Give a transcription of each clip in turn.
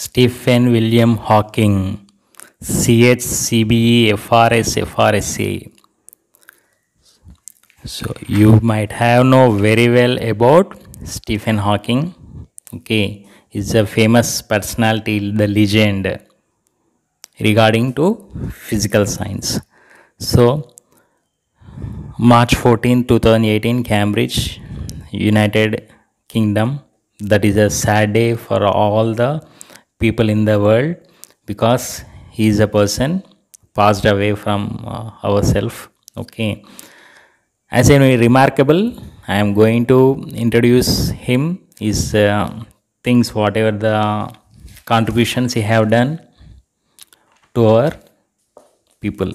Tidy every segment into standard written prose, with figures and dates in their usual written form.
Stephen William Hawking, CHCBE FRS FRSA. So you might have know very well about Stephen Hawking. Okay, he's a famous personality, the legend regarding to physical science. So March 14, 2018, Cambridge, United Kingdom. That is a sad day for all the people in the world because he is a person passed away from ourselves. Okay, as a remarkable, I am going to introduce him. His things, whatever the contributions he have done to our people.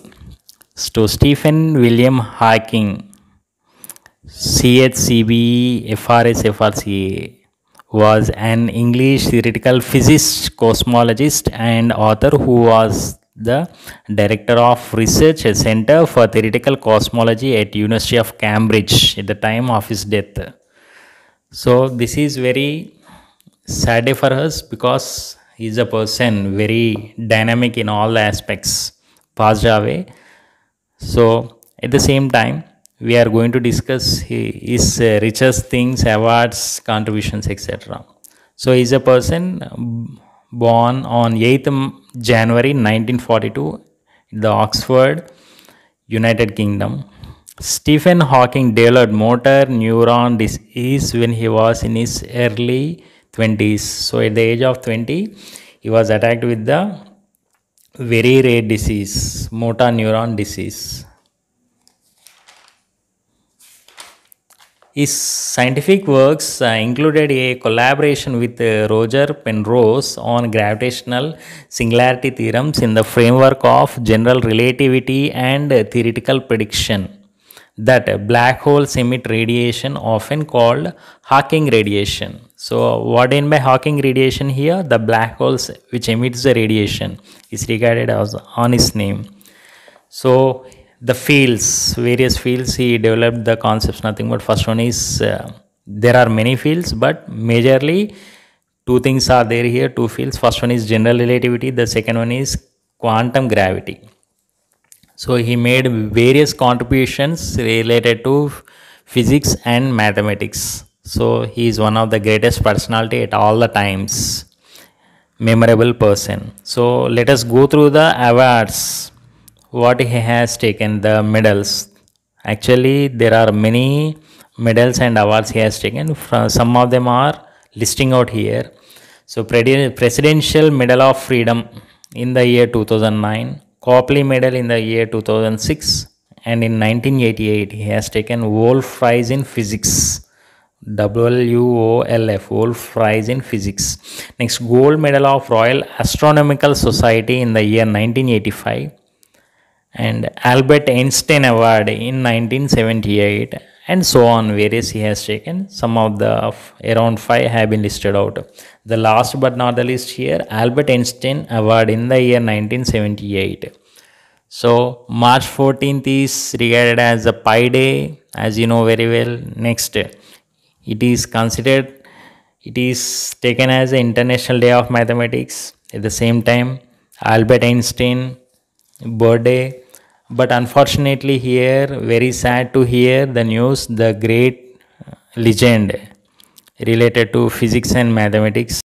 So Stephen William Hawking, CHCB FRS FRCA, was an English theoretical physicist, cosmologist, and author who was the director of Research Center for Theoretical Cosmology at University of Cambridge at the time of his death. So this is very sad day for us because he is a person very dynamic in all aspects, passed away. So at the same time, we are going to discuss his richest things, awards, contributions, etc. So he is a person born on 8th January 1942 in the Oxford, United Kingdom. Stephen Hawking developed motor neuron disease when he was in his early 20s. So at the age of 20, he was attacked with the very rare disease, motor neuron disease. His scientific works included a collaboration with Roger Penrose on gravitational singularity theorems in the framework of general relativity and theoretical prediction that black holes emit radiation, often called Hawking radiation. So what do you mean by Hawking radiation here? The black holes which emits the radiation is regarded as on his name. So the fields, various fields, he developed the concepts. Nothing but first one is there are many fields, but majorly two things are there here. Two fields. First one is general relativity. The second one is quantum gravity. So he made various contributions related to physics and mathematics. So he is one of the greatest personality at all the times. Memorable person. So let us go through the awards. What he has taken, the medals. Actually, there are many medals and awards he has taken. Some of them are listing out here. So Presidential Medal of Freedom in the year 2009, Copley Medal in the year 2006, and in 1988 he has taken Wolf Prize in Physics. WOLF, Wolf Prize in Physics. Next, Gold Medal of Royal Astronomical Society in the year 1985. And Albert Einstein Award in 1978, and so on. Various he has taken. Some of the around 5 have been listed out. The last but not the least here, Albert Einstein Award in the year 1978. So March 14th is regarded as a Pi Day, as you know very well. Next, it is considered, it is taken as an International Day of Mathematics. At the same time, Albert Einstein birthday. But unfortunately here, very sad to hear the news, the great legend related to physics and mathematics